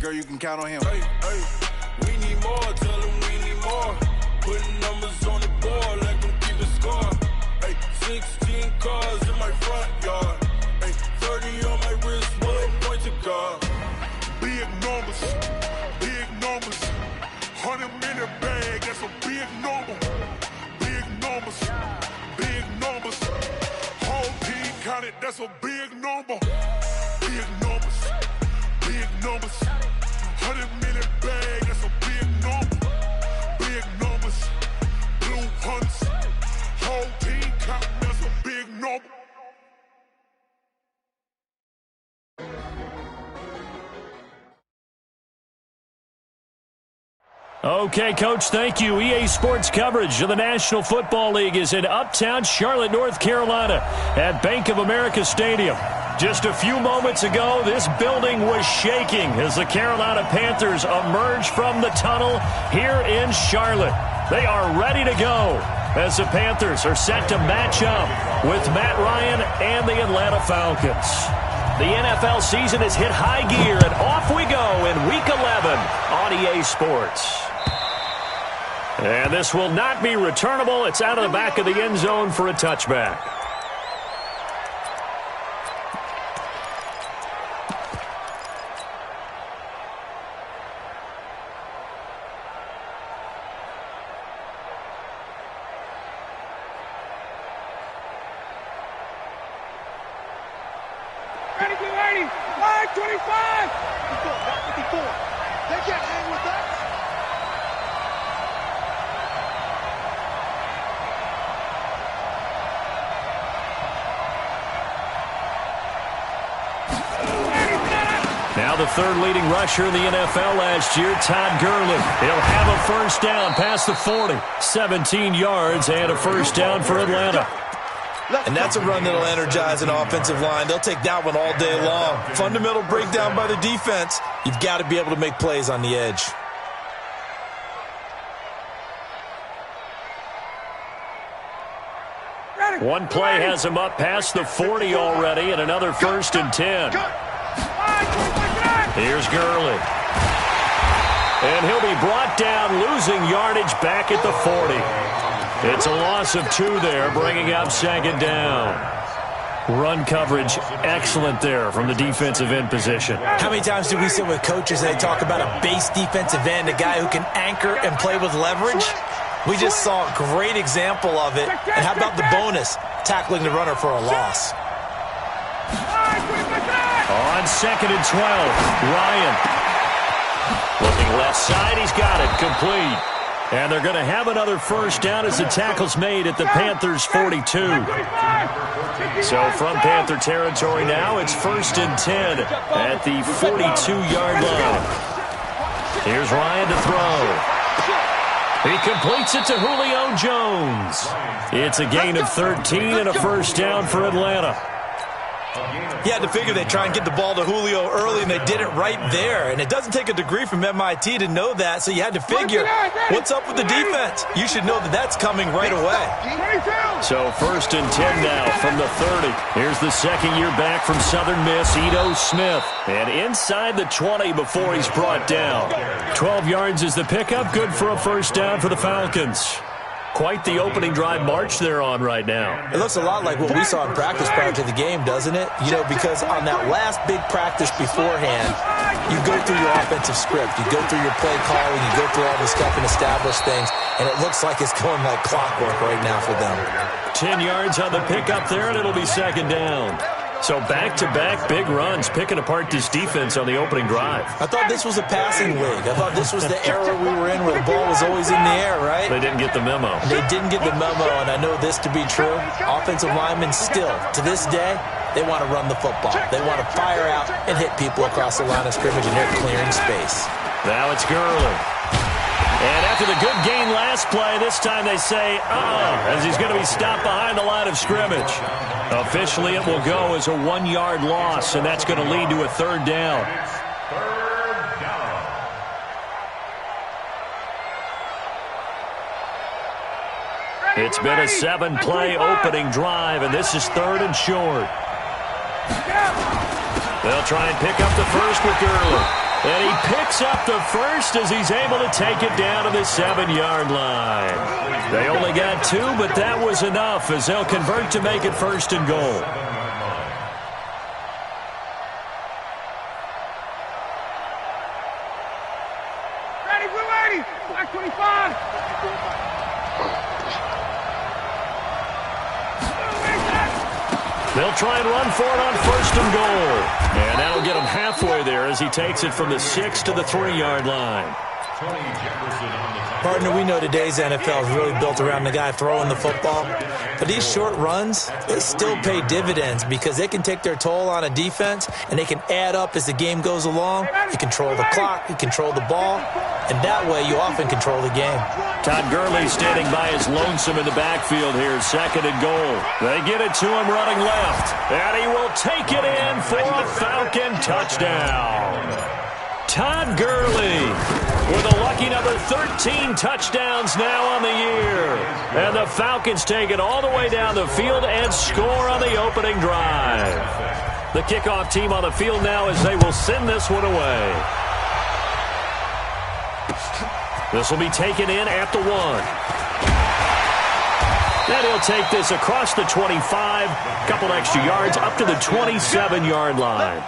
Girl, you can count on him. Hey, hey, we need more, tell them we need more. Putting numbers on the board, let them keep the score. Hey, 16 cars in my front yard. Hey, 30 on my wrist, one point to guard. Big numbers, 100 minute bag, that's a big number. Big numbers, whole team counted, that's a big number. Big numbers, 100 minute bag, that's a big number. Big numbers, blue hunts, whole team counting, that's a big number. Okay, Coach, thank you. EA Sports coverage of the National Football League is in uptown Charlotte, North Carolina at Bank of America Stadium. Just a few moments ago, this building was shaking as the Carolina Panthers emerged from the tunnel here in Charlotte. They are ready to go as the Panthers are set to match up with Matt Ryan and the Atlanta Falcons. The NFL season has hit high gear, and off we go in Week 11 on EA Sports. And this will not be returnable. It's out of the back of the end zone for a touchback. Ready, get ready. Line 25. 54. They can't hang with that. Now the third leading rusher in the NFL last year, Todd Gurley. He'll have a first down past the 40. 17 yards and a first down for Atlanta. And that's a run that'll energize an offensive line. They'll take that one all day long. Fundamental breakdown by the defense. You've got to be able to make plays on the edge. One play has him up past the 40 already, and another first and 10. Here's Gurley. And he'll be brought down, losing yardage back at the 40. It's a loss of 2 there, bringing up second down. Run coverage, excellent there from the defensive end position. How many times do we sit with coaches and they talk about a base defensive end, a guy who can anchor and play with leverage? We just saw a great example of it. And how about the bonus, tackling the runner for a loss? On second and 12, Ryan. Looking left side, he's got it, complete. And they're going to have another first down as the tackle's made at the Panthers' 42. So from Panther territory now, it's first and 10 at the 42-yard line. Here's Ryan to throw. He completes it to Julio Jones. It's a gain of 13 and a first down for Atlanta. You had to figure they'd try and get the ball to Julio early, and they did it right there. And it doesn't take a degree from MIT to know that, so you had to figure, what's up with the defense? You should know that that's coming right away. So first and 10 now from the 30. Here's the second year back from Southern Miss, Ito Smith. And inside the 20 before he's brought down. 12 yards is the pickup, good for a first down for the Falcons. Quite the opening drive march they're on right now. It looks a lot like what we saw in practice prior to the game, doesn't it? You know, because on that last big practice beforehand, you go through your offensive script. You go through your play calling. You go through all the stuff and establish things. And it looks like it's going like clockwork right now for them. 10 yards on the pickup there, and it'll be second down. So back-to-back big runs, picking apart this defense on the opening drive. I thought this was a passing league. I thought this was the era we were in where the ball was always in the air, right? They didn't get the memo. They didn't get the memo, and I know this to be true. Offensive linemen still, to this day, they want to run the football. They want to fire out and hit people across the line of scrimmage, and they're clearing space. Now it's Gurley. And after the good gain last play, this time they say, as he's going to be stopped behind the line of scrimmage. Officially, it will go as a 1-yard loss, and that's going to lead to a third down. It's been a 7-play opening drive, and this is third and short. They'll try and pick up the first with Gurley. And he picks up the first as he's able to take it down to the 7-yard line. They only got 2, but that was enough as they'll convert to make it 1st and goal. Ready, blue 80, black 25. They'll try and run for it on 1st and goal. And that'll get him halfway there as he takes it from the 6 to the 3-yard line. Partner, we know today's NFL is really built around the guy throwing the football. But these short runs, they still pay dividends because they can take their toll on a defense and they can add up as the game goes along. You control the clock, you control the ball, and that way you often control the game. Todd Gurley standing by his lonesome in the backfield here, 2nd and goal. They get it to him running left, and he will take it in for a Falcon touchdown. Todd Gurley with a lucky number 13 touchdowns now on the year. And the Falcons take it all the way down the field and score on the opening drive. The kickoff team on the field now as they will send this one away. This will be taken in at the 1. And he'll take this across the 25, couple extra yards up to the 27-yard line.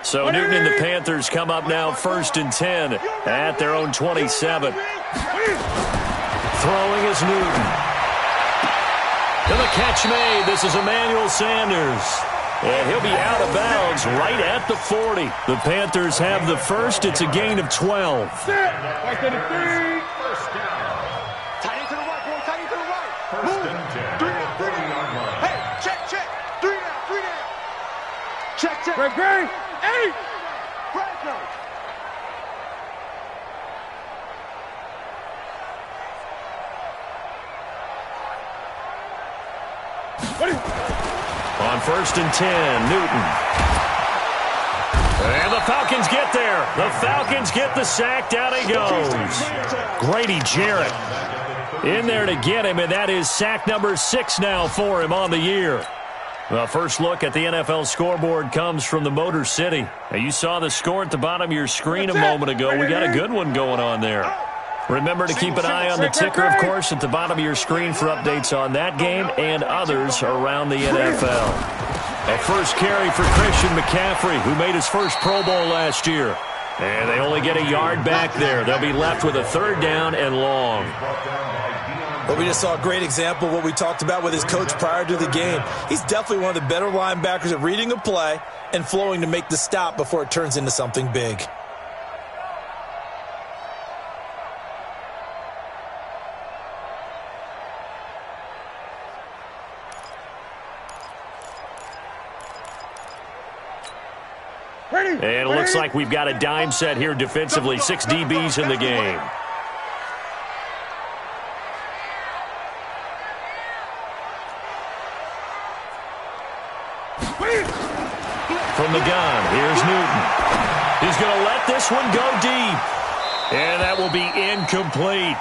So Newton and the Panthers come up now 1st and 10 at their own 27. Throwing is Newton. And the catch made. This is Emmanuel Sanders. And he'll be out of bounds right at the 40. The Panthers have the first. It's a gain of 12. Back to the 3. First down. Tight end to the right, boy. Tight end to the right. First and 10. 40-yard line. Hey, check. 3 down. Check. Great. 8. On 1st and 10, Newton. And the Falcons get there. The Falcons get the sack. Down he goes. Grady Jarrett in there to get him, and that is sack number 6 now for him on the year. The first look at the NFL scoreboard comes from the Motor City. Now, you saw the score at the bottom of your screen a moment ago. We got a good one going on there. Remember to keep an eye on the ticker, of course, at the bottom of your screen for updates on that game and others around the NFL. A first carry for Christian McCaffrey, who made his first Pro Bowl last year. And they only get a yard back there. They'll be left with a 3rd down and long. Well, we just saw a great example of what we talked about with his coach prior to the game. He's definitely one of the better linebackers at reading a play and flowing to make the stop before it turns into something big. And it looks like we've got a dime set here defensively. 6 DBs in the game. From the gun, here's Newton. He's going to let this one go deep. And that will be incomplete.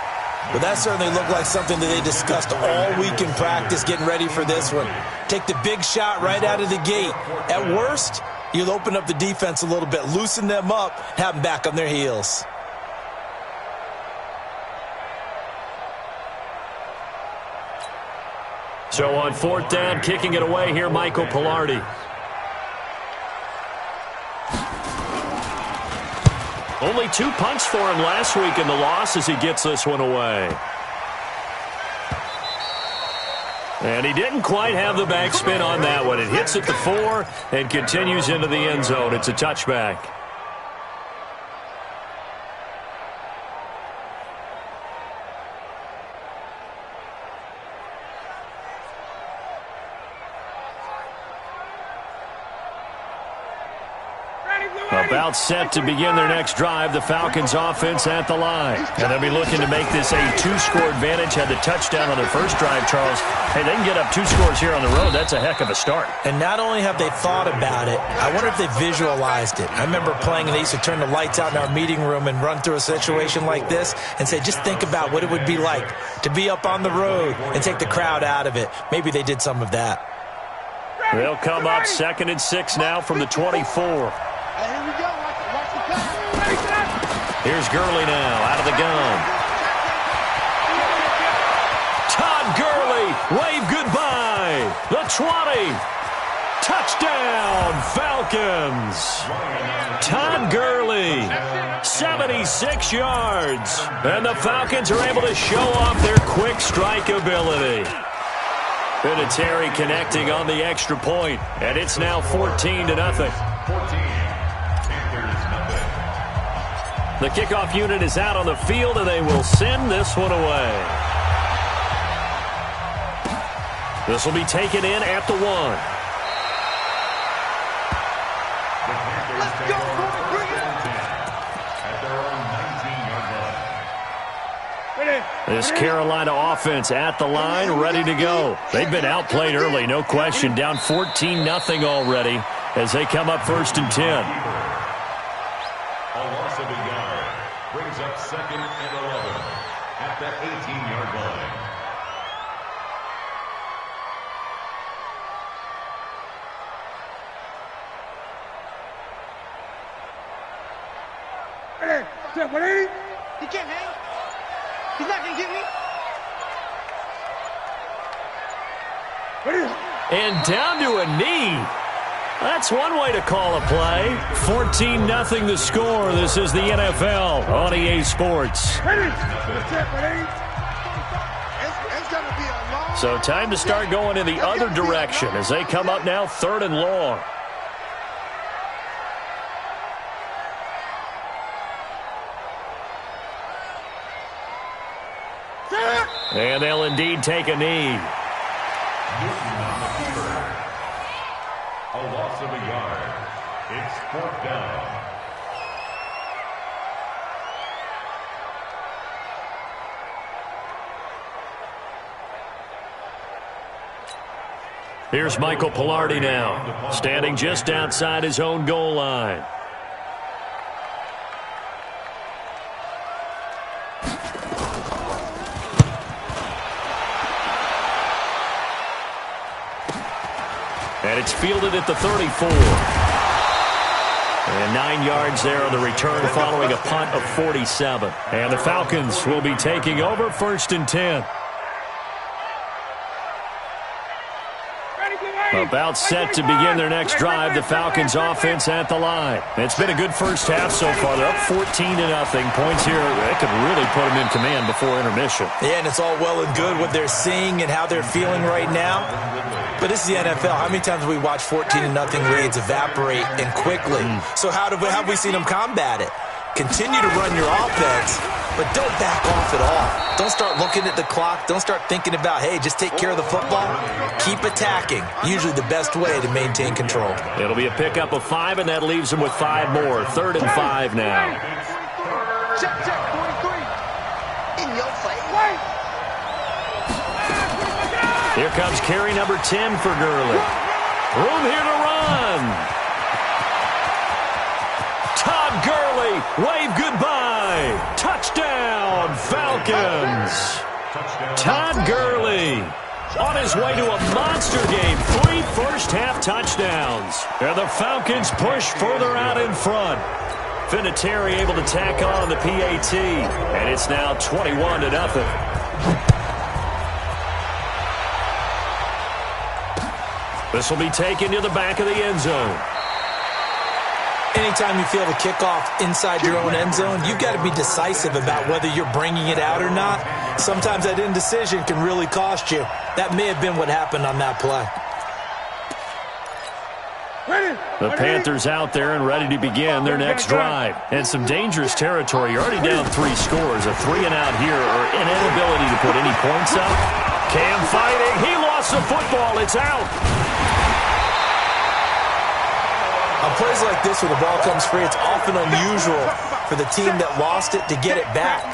But that certainly looked like something that they discussed all week in practice getting ready for this one. Take the big shot right out of the gate. At worst, you'll open up the defense a little bit, loosen them up, have them back on their heels. So on 4th down, kicking it away here, Michael Pilardi. Only 2 punts for him last week in the loss as he gets this one away. And he didn't quite have the backspin on that one. It hits at the 4 and continues into the end zone. It's a touchback. Ready, blue About set to begin their next drive, the Falcons offense at the line. And they'll be looking to make this a 2-score advantage. Had the touchdown on their first drive, Charles. Hey, they can get up 2 scores here on the road. That's a heck of a start. And not only have they thought about it, I wonder if they visualized it. I remember playing, and they used to turn the lights out in our meeting room and run through a situation like this and say, just think about what it would be like to be up on the road and take the crowd out of it. Maybe they did some of that. They'll come up 2nd and 6 now from the 24. Here we go. Watch the pass. Here's Gurley now out of the gun. Todd Gurley, wave goodbye. The 20. Touchdown, Falcons. Todd Gurley, 76 yards. And the Falcons are able to show off their quick strike ability. Vinatieri connecting on the extra point, and it's now 14-0. The kickoff unit is out on the field, and they will send this one away. This will be taken in at the 1. Let's go, boys. Bring it. This Carolina offense at the line, ready to go. They've been outplayed early, no question. Down 14-0 already as they come up 1st and 10. Brings up 2nd and 11 at the 18-yard line. Ready? He can't hang. He's not going to get me. Ready? And down to a knee. That's one way to call a play. 14-0 the score. This is the NFL on EA Sports. Ready? So time to start going in the other direction as they come up now 3rd and long. And they'll indeed take a knee. A loss of a yard. It's 4th down. Here's Michael Pilardi now, standing just outside his own goal line. And it's fielded at the 34. And 9 yards there on the return following a punt of 47. And the Falcons will be taking over 1st and 10. About set to begin their next drive, the Falcons offense at the line. It's been a good first half so far. They're up 14-0. Points here, that could really put them in command before intermission. Yeah, and it's all well and good what they're seeing and how they're feeling right now. But this is the NFL. How many times have we watched 14-0 leads evaporate and quickly? So how have we seen them combat it? Continue to run your offense, but don't back off at all. Don't start looking at the clock. Don't start thinking about, hey, just take care of the football. Keep attacking. Usually the best way to maintain control. It'll be a pickup of 5, and that leaves them with 5 more. 3rd and 5 now. Check, 43. In your face. Here comes carry number 10 for Gurley. Room here to run. Todd Gurley, wave goodbye. Touchdown, Falcons. Todd Gurley on his way to a monster game. 3 first-half touchdowns. And the Falcons push further out in front. Vinatieri able to tack on the PAT. And it's now 21-0. This will be taken to the back of the end zone. Anytime you feel the kickoff inside your own end zone, you've got to be decisive about whether you're bringing it out or not. Sometimes that indecision can really cost you. That may have been what happened on that play. The Panthers out there and ready to begin their next drive. And some dangerous territory. You're already down 3 scores. A 3-and-out here or an inability to put any points up. Cam fighting. He lost the football. It's out. On plays like this where the ball comes free, it's often unusual for the team that lost it to get it back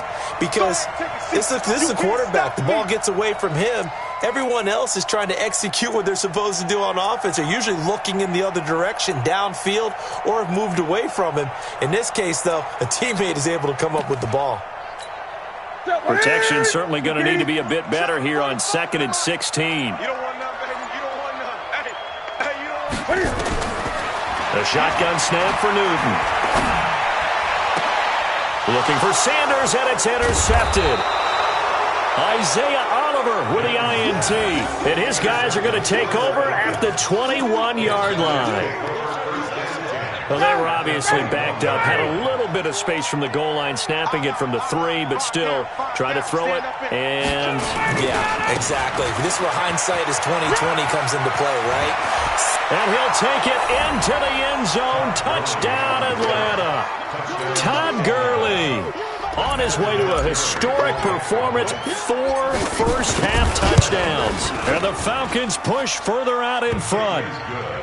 because this is a quarterback. The ball gets away from him. Everyone else is trying to execute what they're supposed to do on offense. They're usually looking in the other direction, downfield, or have moved away from him. In this case, though, a teammate is able to come up with the ball. Protection certainly going to need to be a bit better here on 2nd and 16. You don't want none, baby. You don't want none. Hey, you don't want The shotgun snap for Newton. Looking for Sanders, and it's intercepted. Isaiah Oliver with the INT. And his guys are going to take over at the 21-yard line. Well, they were obviously backed up, had a little bit of space from the goal line, snapping it from the 3, but still trying to throw it, and... Yeah, exactly. This is where hindsight is 20/20 comes into play, right? And he'll take it into the end zone. Touchdown, Atlanta. Todd Gurley on his way to a historic performance, 4 first-half touchdowns. And the Falcons push further out in front.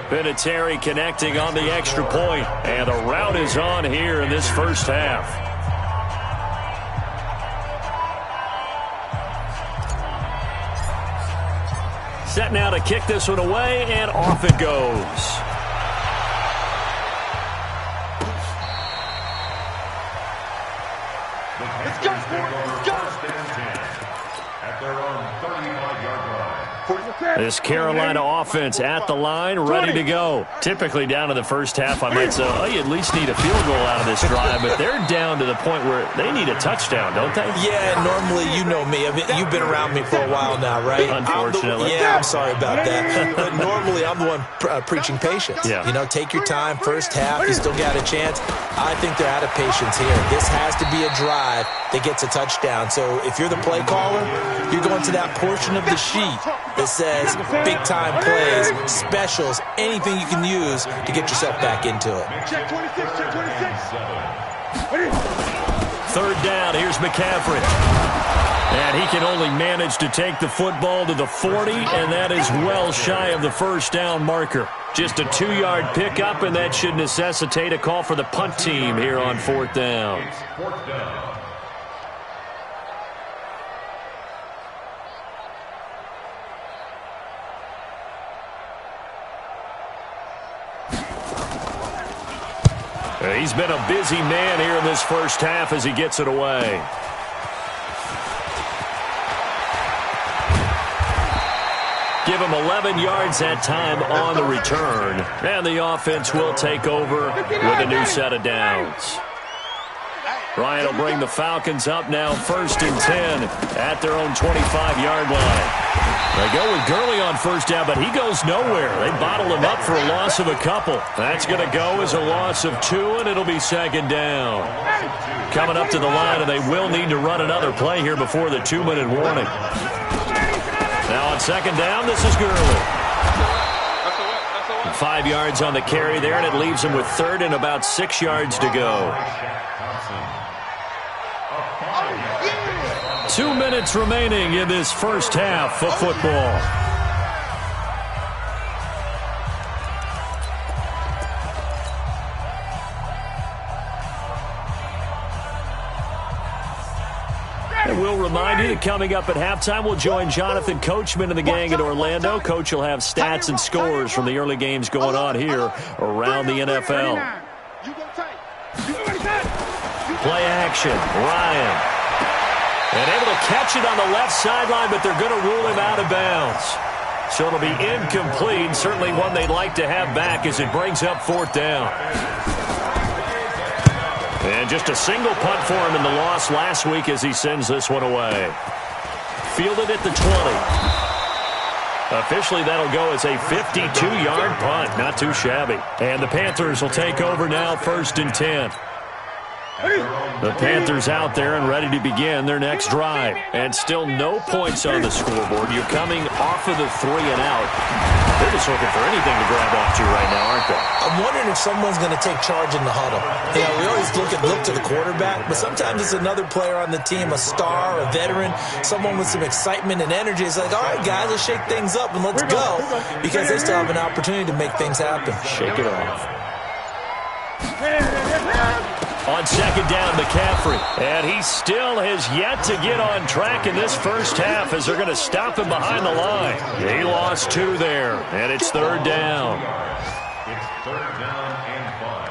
Vinatieri connecting on the extra point, and the rout is on here in this first half. Set now to kick this one away, and off it goes. Let's go, let's go. At their own 35-yard line. This Carolina offense at the line, ready to go. Typically down to the first half, I might say, oh, you at least need a field goal out of this drive, but they're down to the point where they need a touchdown, don't they? Yeah, normally, you know me. I mean, you've been around me for a while now, right? Unfortunately. I'm sorry about that. But normally, I'm the one preaching patience. Yeah. You know, take your time. First half, you still got a chance. I think they're out of patience here. This has to be a drive that gets a touchdown. So if you're the play caller, you're going to that portion of the sheet that says big-time plays, specials, anything you can use to get yourself back into it. Check 26, check 26. Third down, here's McCaffrey. And he can only manage to take the football to the 40, and that is well shy of the first down marker. Just a 2-yard pickup, and that should necessitate a call for the punt team here on 4th down. Fourth down. He's been a busy man here in this first half as he gets it away. Give him 11 yards that time on the return. And the offense will take over with a new set of downs. Ryan will bring the Falcons up now 1st and 10 at their own 25-yard line. They go with Gurley on first down, but he goes nowhere. They bottle him up for a loss of a couple. That's going to go as a loss of 2, and it'll be 2nd down. Coming up to the line, and they will need to run another play here before the 2-minute warning. Now on 2nd down, this is Gurley. 5 yards on the carry there, and it leaves him with 3rd and about 6 yards to go. 2 minutes remaining in this first half of football. And we'll remind you that coming up at halftime, we'll join Jonathan Coachman and the gang in Orlando. Coach will have stats and scores from the early games going on here around the NFL. Play action, Ryan. And able to catch it on the left sideline, but they're going to rule him out of bounds. So it'll be incomplete, certainly one they'd like to have back as it brings up 4th down. And just a single punt for him in the loss last week as he sends this one away. Fielded at the 20. Officially, that'll go as a 52-yard punt. Not too shabby. And the Panthers will take over now 1st and 10. The Panthers out there and ready to begin their next drive. And still no points on the scoreboard. You're coming off of the 3 and out. They're just looking for anything to grab onto right now, aren't they? I'm wondering if someone's going to take charge in the huddle. You know, we always look to the quarterback, but sometimes it's another player on the team, a star, a veteran, someone with some excitement and energy. It's like, all right, guys, let's shake things up and let's go, because they still have an opportunity to make things happen. Shake it off. On second down, McCaffrey. And he still has yet to get on track in this first half as they're going to stop him behind the line. He lost 2 there, and it's third down. It's third down and 5.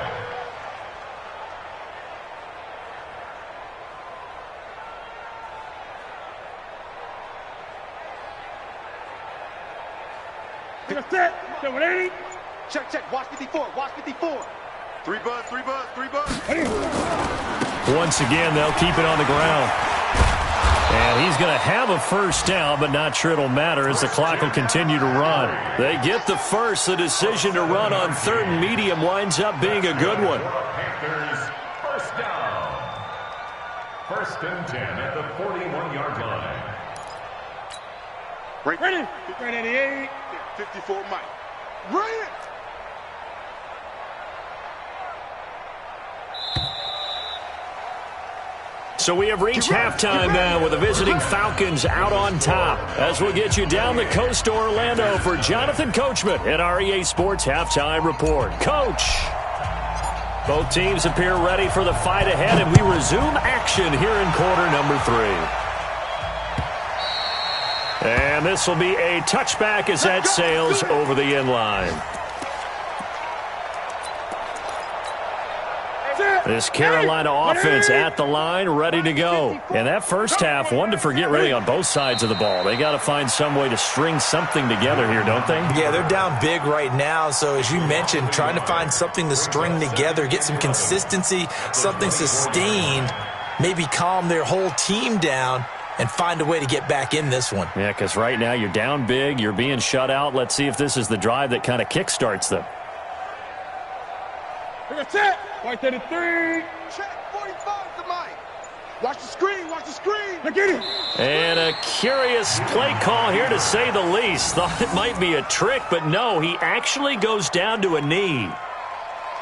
Check. Watch 54. Watch 54. 3 buzz. Once again, they'll keep it on the ground. And he's going to have a first down, but not sure it'll matter as the clock will continue to run. They get the first. The decision to run on third and medium winds up being a good one. Panthers first down. First and 10 at the 41-yard line. Ready? 88. 54 Mike. Ready? So we have reached halftime now with the visiting Falcons out on top. As we'll get you down the coast to Orlando for Jonathan Coachman at our EA Sports Halftime Report. Coach! Both teams appear ready for the fight ahead, and we resume action here in quarter number 3. And this will be a touchback as that sails over the end line. This Carolina offense at the line, ready to go. And that first half, one to forget really on both sides of the ball. They got to find some way to string something together here, don't they? Yeah, they're down big right now. So as you mentioned, trying to find something to string together, get some consistency, something sustained, maybe calm their whole team down and find a way to get back in this one. Yeah, because right now you're down big, you're being shut out. Let's see if this is the drive that kind of kickstarts them. That's it. White 33. Check 45 to Mike. Watch the screen. Look at it. And a curious play call here to say the least. Thought it might be a trick, but no, he actually goes down to a knee.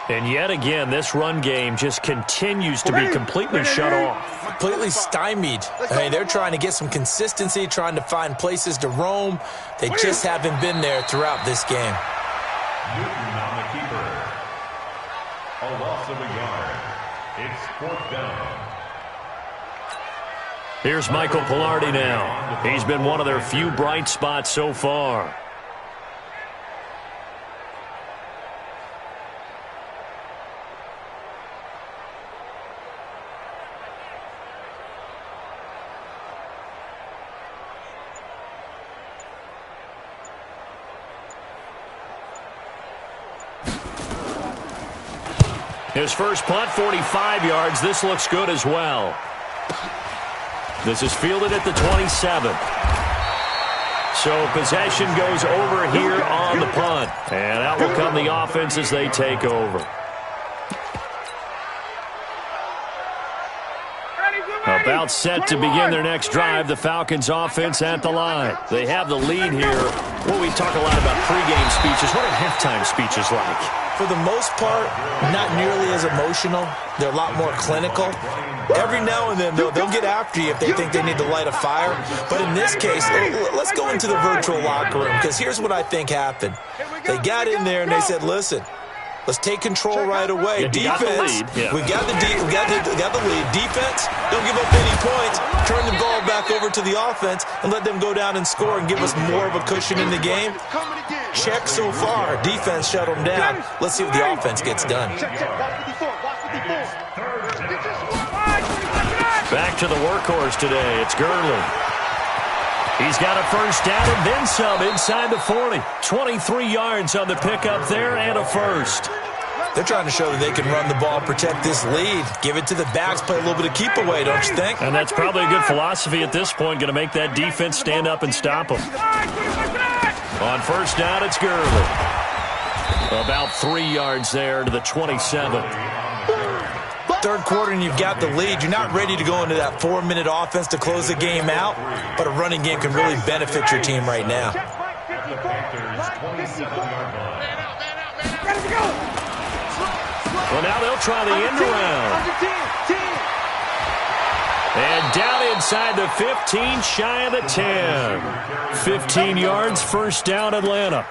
And yet again, this run game just continues to be completely shut off. Completely stymied. I mean, they're trying to get some consistency, trying to find places to roam. They just haven't been there throughout this game. Newton on the keeper. A loss of a yard. It's fourth down. Here's Michael Pilardi now. He's been one of their few bright spots so far. His first punt, 45 yards. This looks good as well. This is fielded at the 27. So possession goes over here on the punt. And out will come the offense as they take over. About set to begin their next drive, the Falcons offense at the line. They have the lead here. Well, we talk a lot about pregame speeches. What are halftime speeches like? For the most part, not nearly as emotional. They're a lot more clinical. Every now and then, though, they'll get after you if they think they need to light a fire. But in this case, let's go into the virtual locker room, because here's what I think happened. They got in there and they said, listen, let's take control right away. Defense, we got the lead. Defense, don't give up any points. Turn the ball back over to the offense and let them go down and score and give us more of a cushion in the game. Check so far. Defense shut them down. Let's see what the offense gets done. Back to the workhorse today. It's Gurley. He's got a first down and then some inside the 40. 23 yards on the pickup there and a first. They're trying to show that they can run the ball, protect this lead, give it to the backs, play a little bit of keep away, don't you think? And that's probably a good philosophy at this point, going to make that defense stand up and stop them. On first down, it's Gurley. About 3 yards there to the 27. Third quarter and you've got the lead. You're not ready to go into that 4-minute offense to close the game out, but a running game can really benefit your team right now. Well, now they'll try the end around. And down inside the 15, shy of the 10. 15 yards, first down, Atlanta.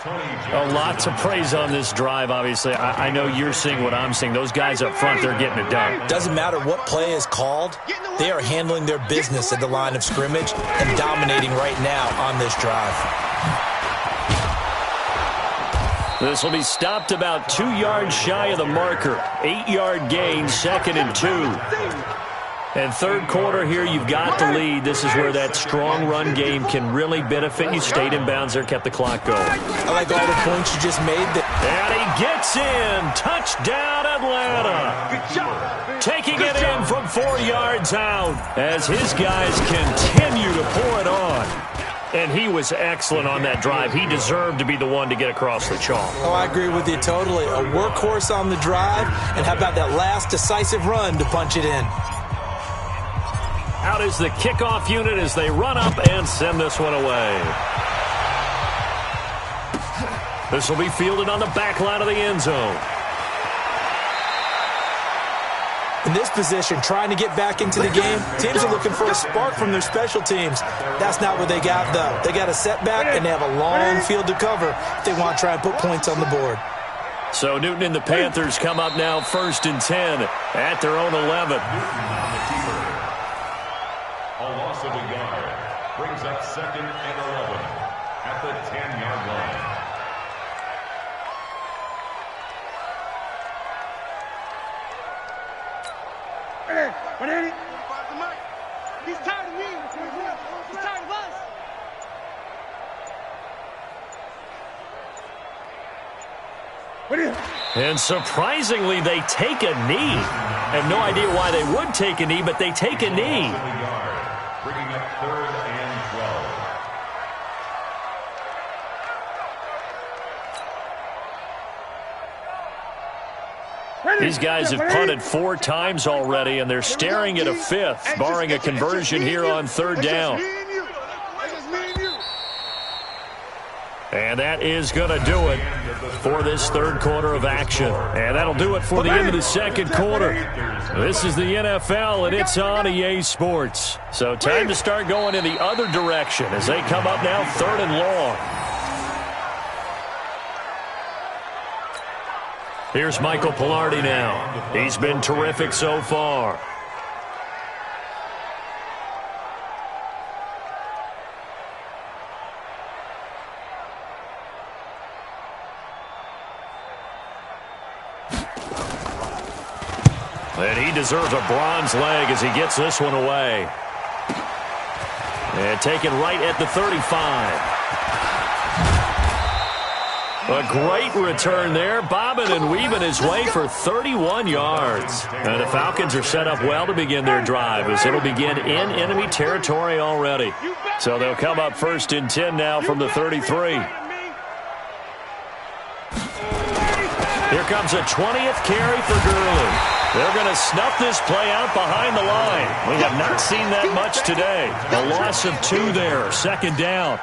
A lot to praise on this drive, obviously. I know you're seeing what I'm seeing. Those guys up front, they're getting it done. Doesn't matter what play is called. They are handling their business at the line of scrimmage and dominating right now on this drive. This will be stopped about 2 yards shy of the marker. 8-yard gain, 2nd and 2. And third quarter here, you've got the lead. This is where that strong run game can really benefit you. Stayed in bounds there, kept the clock going. I like all the points you just made. And he gets in. Touchdown, Atlanta. Taking it in from 4 yards out as his guys continue to pour it on. And he was excellent on that drive. He deserved to be the one to get across the chalk. Oh, I agree with you totally. A workhorse on the drive. And how about that last decisive run to punch it in? Out is the kickoff unit as they run up and send this one away. This will be fielded on the back line of the end zone. In this position, trying to get back into the game, teams are looking for a spark from their special teams. That's not what they got, though. They got a setback, and they have a long field to cover if they want to try and put points on the board. So Newton and the Panthers come up now 1st and 10 at their own 11. A loss of a yard brings up 2nd and 11 at the 10-yard line. What is it? He's tired of me. He's tired of us. What is it? And surprisingly, they take a knee. I have no idea why they would take a knee, but they take a knee. Bringing up 3rd and 12. These guys have punted 4 times already, and they're staring at a 5th, barring a conversion here on 3rd down. And that is going to do it for this third quarter of action. And that'll do it for the end of the second quarter. This is the NFL, and it's on EA Sports. So time to start going in the other direction as they come up now 3rd and long. Here's Michael Pilardi now. He's been terrific so far. And he deserves a bronze leg as he gets this one away. And taken right at the 35. A great return there, bobbing and weaving his way for 31 yards. And the Falcons are set up well to begin their drive as it'll begin in enemy territory already. So they'll come up 1st and 10 now from the 33. Here comes a 20th carry for Gurley. They're going to snuff this play out behind the line. We have not seen that much today. A loss of 2 there, 2nd down.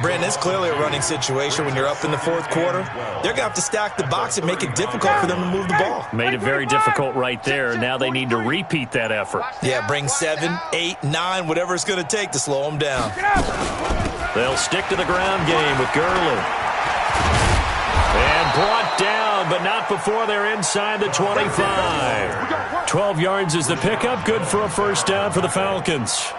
Brandon, it's clearly a running situation when you're up in the 4th quarter. They're going to have to stack the box and make it difficult for them to move the ball. Made it very difficult right there. Now they need to repeat that effort. Yeah, bring 7, 8, 9, whatever it's going to take to slow them down. They'll stick to the ground game with Gurley. And brought down, but not before they're inside the 25. 12 yards is the pickup. Good for a 1st down for the Falcons.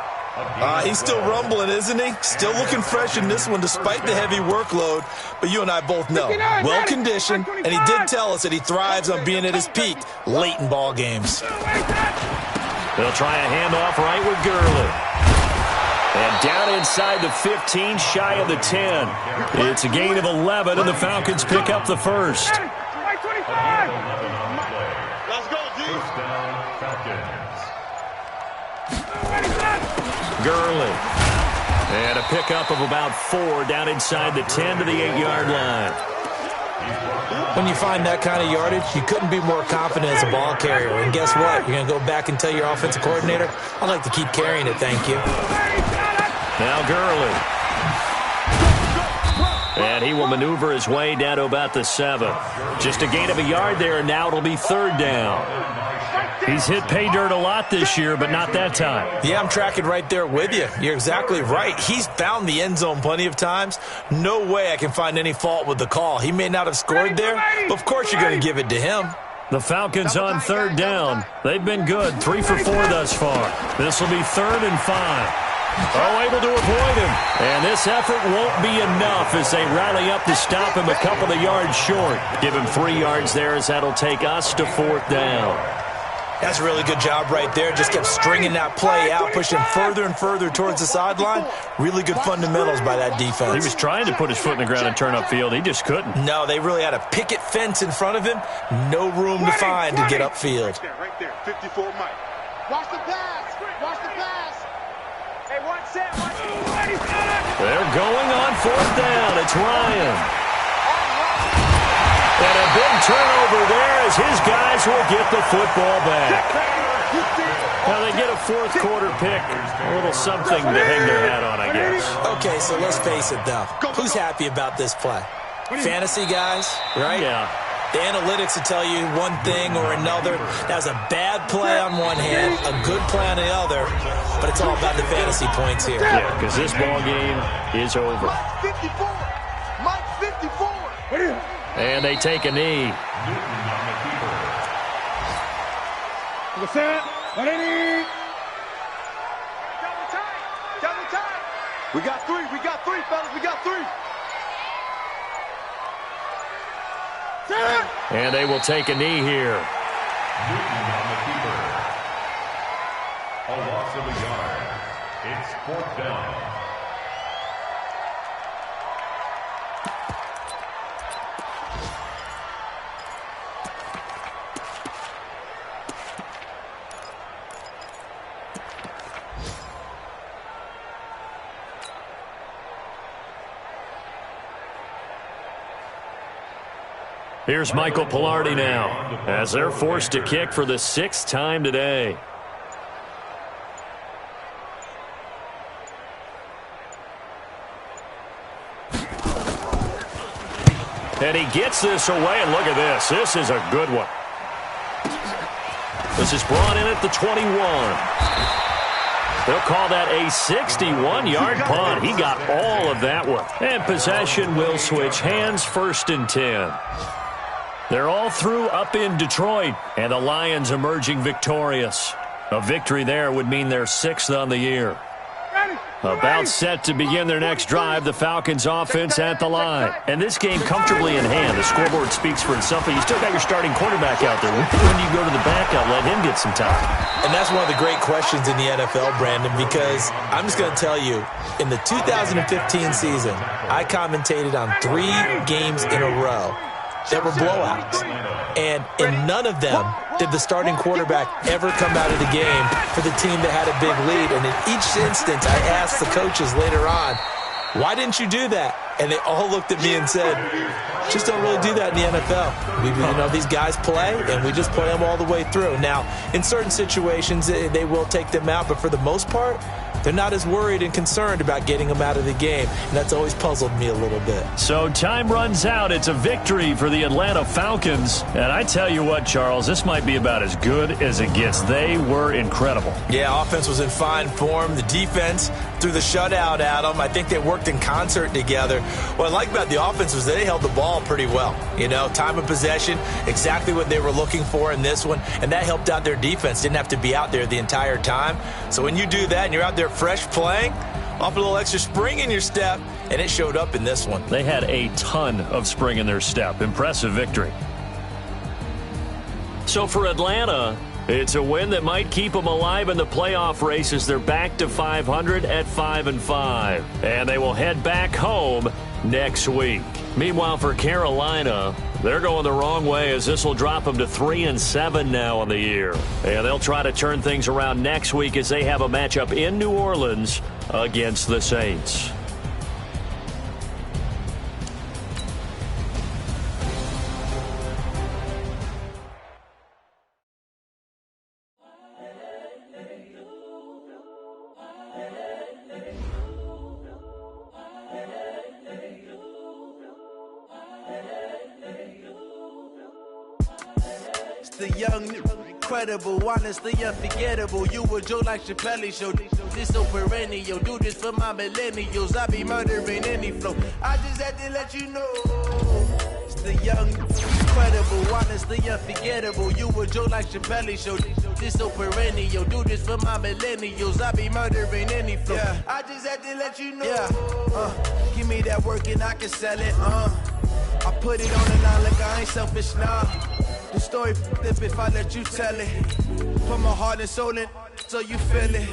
He's still rumbling, isn't he? Still looking fresh in this one despite the heavy workload. But you and I both know, well-conditioned, and he did tell us that he thrives on being at his peak late in ball games. They'll try a handoff right with Gurley. And down inside the 15, shy of the 10. It's a gain of 11, and the Falcons pick up the 1st. Let's go, D. First down, Falcons. Gurley. And a pickup of about 4 down inside the 10 to the 8-yard line. When you find that kind of yardage, you couldn't be more confident as a ball carrier. And guess what? You're going to go back and tell your offensive coordinator, I'd like to keep carrying it, thank you. Now Gurley. And he will maneuver his way down to about the 7. Just a gain of a yard there, and now it'll be 3rd down. He's hit pay dirt a lot this year, but not that time. Yeah, I'm tracking right there with you. You're exactly right. He's found the end zone plenty of times. No way I can find any fault with the call. He may not have scored there, but of course you're going to give it to him. The Falcons on third down. They've been good, 3 for 4 thus far. This will be 3rd and 5. Oh, able to avoid him. And this effort won't be enough as they rally up to stop him a couple of yards short. Give him 3 yards there as that'll take us to 4th down. That's a really good job right there. Just kept stringing that play out, pushing further and further towards the sideline. Really good fundamentals by that defense. He was trying to put his foot in the ground and turn upfield. He just couldn't. No, they really had a picket fence in front of him. No room to find to get upfield. Right there, 54 Mike. Watch the pass. Watch the pass. Hey, watch that. They're going on 4th down. It's Ryan. And a big turnover there as his guys will get the football back. Now they get a 4th quarter pick. A little something to hang their hat on, I guess. Okay, so let's face it, though. Who's happy about this play? Fantasy guys, right? Yeah. The analytics will tell you one thing or another. That was a bad play on one hand, a good play on the other, but it's all about the fantasy points here. Yeah, because this ball game is over. Mike 54. Mike 54. And they take a knee. Double time. We got 3, fellas. We got 3. And they will take a knee here. Newton on the keeper. A loss of a yard. It's 4th down. Here's Michael Pilardi now as they're forced to kick for the 6th time today. And he gets this away, and look at this. This is a good one. This is brought in at the 21. They'll call that a 61-yard punt. He got all of that one. And possession will switch hands, 1st and 10. They're all through up in Detroit, and the Lions emerging victorious. A victory there would mean they're 6th on the year. About set to begin their next drive, the Falcons offense at the line. And this game comfortably in hand. The scoreboard speaks for itself, but you still got your starting quarterback out there. When do you go to the backup, let him get some time? And that's one of the great questions in the NFL, Brandon, because I'm just going to tell you, in the 2015 season, I commentated on 3 games in a row that were blowouts. And in none of them did the starting quarterback ever come out of the game for the team that had a big lead. And in each instance, I asked the coaches later on, why didn't you do that? And they all looked at me and said, just don't really do that in the NFL. These guys play, and we just play them all the way through. Now, in certain situations, they will take them out, but for the most part, they're not as worried and concerned about getting them out of the game, and that's always puzzled me a little bit. So time runs out. It's a victory for the Atlanta Falcons. And I tell you what, Charles, this might be about as good as it gets. They were incredible. Yeah, offense was in fine form. The defense threw the shutout at them. I think they worked in concert together. What I like about the offense was they held the ball pretty well. Time of possession, exactly what they were looking for in this one, and that helped out their defense. Didn't have to be out there the entire time. So when you do that and you're out there fresh playing, off a little extra spring in your step, and it showed up in this one. They had a ton of spring in their step. Impressive victory. So for Atlanta, it's a win that might keep them alive in the playoff race as they're back to 500 at 5-5. And they will head back home next week. Meanwhile, for Carolina, they're going the wrong way as this will drop them to 3-7 now on the year. And they'll try to turn things around next week as they have a matchup in New Orleans against the Saints. The young incredible, honestly unforgettable. You a joke like Chappelle Show. This so perennial, do this for my millennials. I be murdering any flow. I just had to let you know. It's the young, incredible, honestly unforgettable. You a joke like Chappelle Show. This so perennial, do this for my millennials. I be murdering any flow. Yeah. I just had to let you know. Yeah. Give me that work and I can sell it. I put it on the line like I ain't selfish now. The story flip if I let you tell it. Put my heart and soul in so you feel it.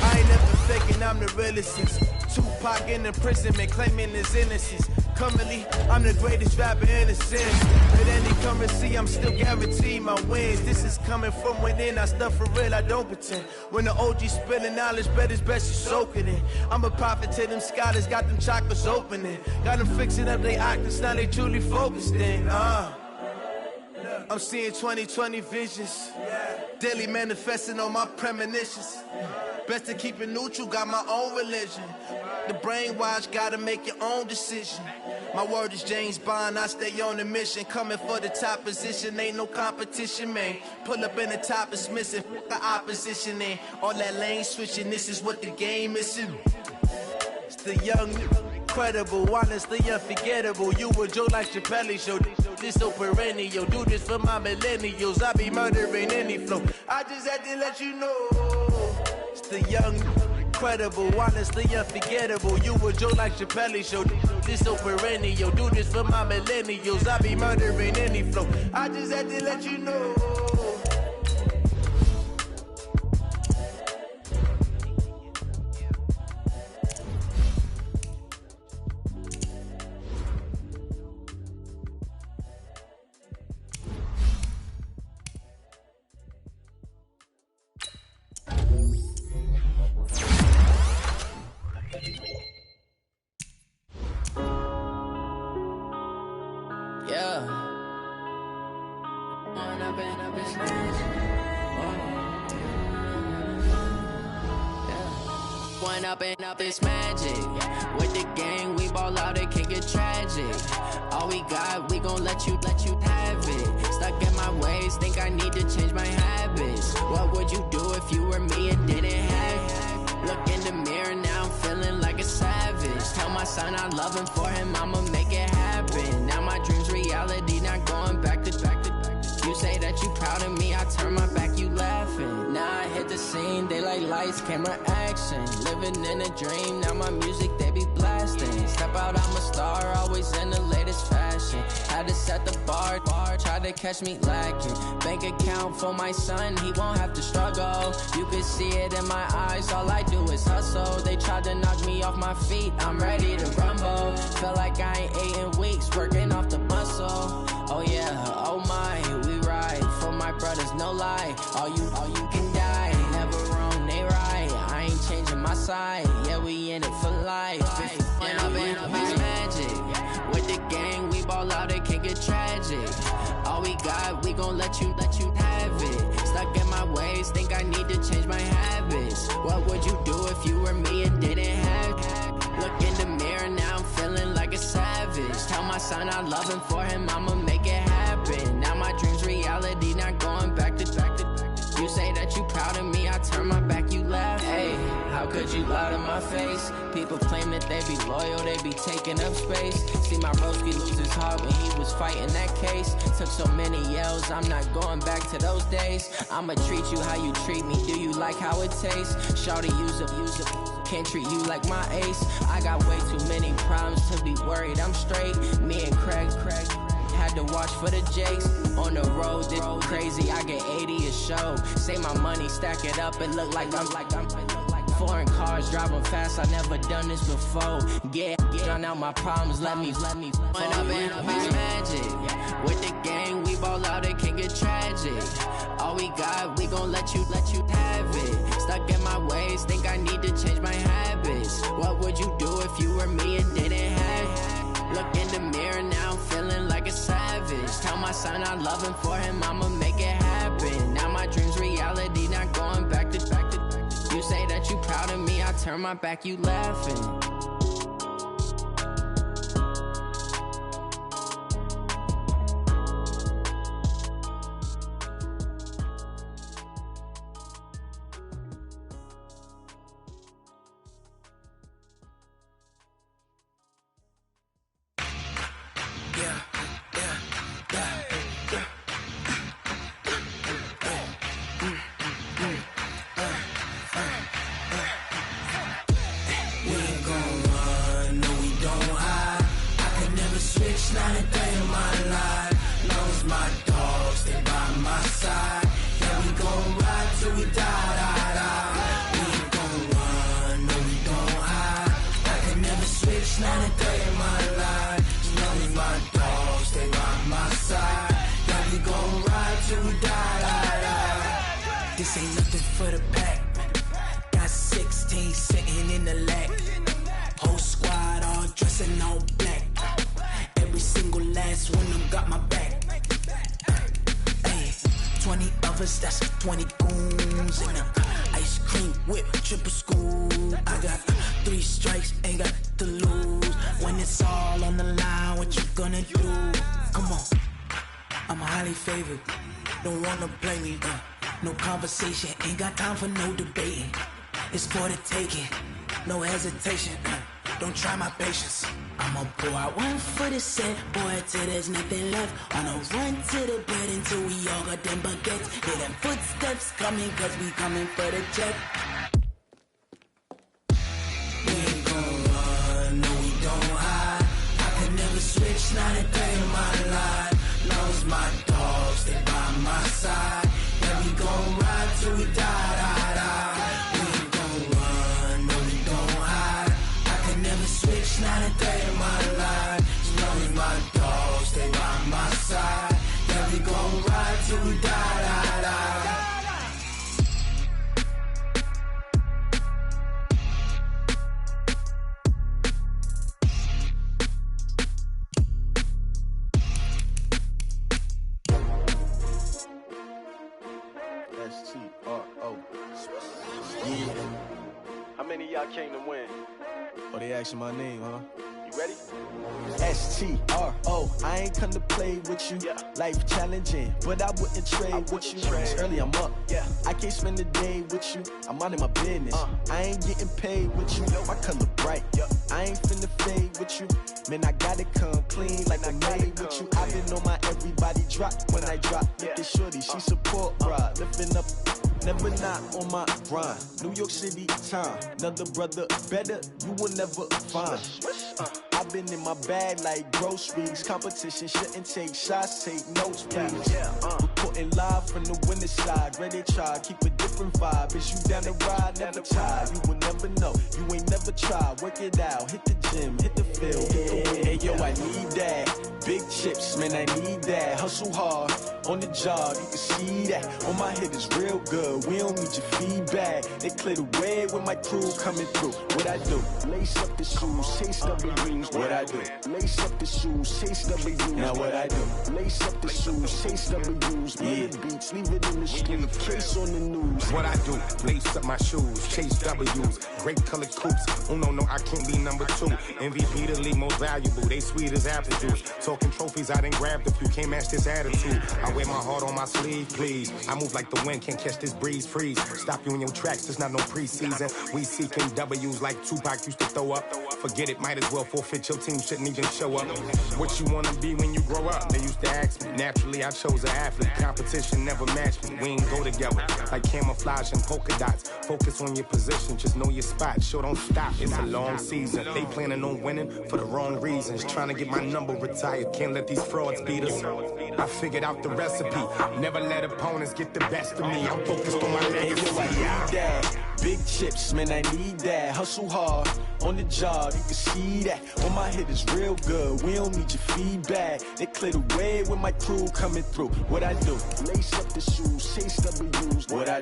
I ain't never faking, I'm the realest since Tupac in imprisonment, claiming his innocence. Currently, I'm the greatest rapper in a sense. At any currency, I'm still guaranteed my wins. This is coming from within, I stuff for real, I don't pretend. When the OG spilling knowledge, bet it's best you soak it in. I'm a prophet to them scholars, got them chakras opening. Got them fixing up they octaves, now they truly focused in. I'm seeing 2020 visions. Daily manifesting on my premonitions. Best to keep it neutral, got my own religion. The brainwash, gotta make your own decision. My word is James Bond, I stay on a mission. Coming for the top position, ain't no competition, man. Pull up in the top is missing, the opposition in. All that lane switching, this is what the game is. It's the young, incredible, honestly unforgettable. You a joke like Chappelle Show. This so perennial, do this for my millennials. I be murdering any flow. I just had to let you know. It's the young, incredible, honestly unforgettable. You a joke like Chappelle Show. This so perennial, do this for my millennials. I be murdering any flow. I just had to let you know. Up this magic. With the gang, we ball out, it can get tragic. All we got, we gon' let you have it. Stuck in my ways, think I need to change my habits. What would you do if you were me and didn't have it? Look in the mirror, now I'm feeling like a savage. Tell my son I love him, for him I'ma make it happen. Now my dream's reality, not going back to. You say that you proud of me, I turn my back, you laughing. Now I hit the scene, they like lights, camera, action. Living in a dream, now my music, they be blasting. Step out, I'm a star, always in the latest fashion. Had to set the bar, try to catch me lacking. Bank account for my son, he won't have to struggle. You can see it in my eyes, all I do is hustle. They tried to knock me off my feet, I'm ready to rumble. Feel like I ain't ate in weeks, working off the muscle. Oh yeah, oh my, we ride for my brothers, no lie. All you can die, never wrong, they right. I ain't changing my side, yeah, we in it for life. When I've been up is magic. With the gang, we ball out, it can get tragic. All we got, we gon' let you have it. Stuck in my ways, think I need to change my habits. What would you do if you were me and didn't have it? Look in the mirror, now I'm feeling like a savage. Tell my son I love him, for him I'ma make it happen. Now my dream's reality, not going back to. You say that you proud of me, I turn my back, you laugh. Hey, how could you lie to my face? People claim that they be loyal, they be taking up space. See my broski lose his heart when he was fighting that case. Took so many yells, I'm not going back to those days. I'ma treat you how you treat me, do you like how it tastes? Shawty, use up, can't treat you like my ace. I got way too many problems to be worried, I'm straight. Me and Craig had to watch for the Jakes. On the road, this crazy, I get 80 a show. Say my money, stack it up, it look like I'm foreign cars, driving fast, I never done this before. Yeah, drown out my problems, let me When I've been up is magic. With the gang, we ball out, it can get tragic. All we got, we gon' let you have it. Stuck in my ways, think I need to change my habits. What would you do if you were me and didn't have it? Look in the mirror, now I'm feeling like a savage. Tell my son I love him, for him I'ma make it happen. Now my dream's reality, not going back to. You say that you proud of me, I turn my back, you laughing. switch, now the day in my life. You know me, my dogs, stay by my side. Yeah, we gon' ride till we die. This ain't nothing for the pack. Got 16 sitting in the lap. Whole squad all dressing all black. Every single last one of them got my back. Hey, 20 of us, that's 20 goons in a ice cream whip, triple scoop. I got 3 strikes, ain't got to lose. When it's all on the line, what you gonna do? Come on, I'm highly favored. Don't wanna play me, no conversation, ain't got time for no debating. It's for the taking, no hesitation. Don't try my patience. I'ma pour out one for the set, boy, till there's nothing left. I'ma run to the bed until we all got them baguettes. Hear them footsteps coming, cause we coming for the check. We ain't gon' run, no we don't hide. I can never switch, not a day in my life. Long as my dogs stay by my side. Yeah, we gon' ride till we die, die, die. We ain't gon' run, no we don't hide. I can never switch, not a day in my life. As long as my dogs stay by my side. Yeah, we gon' ride till we die, die, die. S-T-R-O. Yeah. How many of y'all came to win? Oh, they asking my name, huh? You ready? S-T-R-O. I ain't come to play with you. Yeah. Life challenging, but I wouldn't trade with you. It's early, I'm up. Yeah. I can't spend the day with you. I'm minding my business. I ain't getting paid with you. My color bright. I ain't finna fade with you. Man, I gotta come clean like I'm made with you. I've been on my everybody drop when I drop. Look at shorty, she support ride. Lifting up, never not on my grind. New York City time. Another brother better, you will never find. I've been in my bag like groceries. Competition shouldn't take shots, take notes, please. Reporting live from the winning side. Ready to try, keep a different vibe. Is you down the ride, never tired. You will never know, you ain't never tried. Work it out, hit the gym, hit the field, hit the wind. Hey yo, I need that. Big chips, man, I need that. Hustle hard, on the job, you can see that. On my head is real good, we don't need your feedback. They clear the way with my crew coming through. What I do? Lace up the shoes, chase W's. What I do? Lace up the shoes, chase W's. Now what I do? Lace up the shoes, chase W's. Yeah. Beats, leave it in the street, case on the news. What I do? Lace up my shoes, chase W's. Great colored coops. Oh no, I can't be number 2. MVP the league most valuable. They sweet as apple juice. Talking trophies, I done grabbed a few. Can't match this attitude. I wear my heart on my sleeve, please. I move like the wind, can't catch this breeze, freeze. Stop you in your tracks, there's not no preseason. We seeking W's like Tupac used to throw up. Forget it, might as well forfeit. Your team shouldn't even show up. What you wanna be when you grow up? They used to ask me. Naturally, I chose an athlete. Competition never matched me. We ain't go together like camouflage and polka dots. Focus on your position, just know your spot. Sure, don't stop. It's a long season. They planning on winning for the wrong reasons. Trying to get my number retired. Can't let these frauds beat us. I figured out the recipe. Never let opponents get the best of me. I'm focused on my legacy. I need that. Big chips, man, I need that. Hustle hard, on the job, you can see that. On my head is real good, we don't need your feedback. They clear the way with my crew coming through. What I do? Lace up the shoes, chase W's. What I do?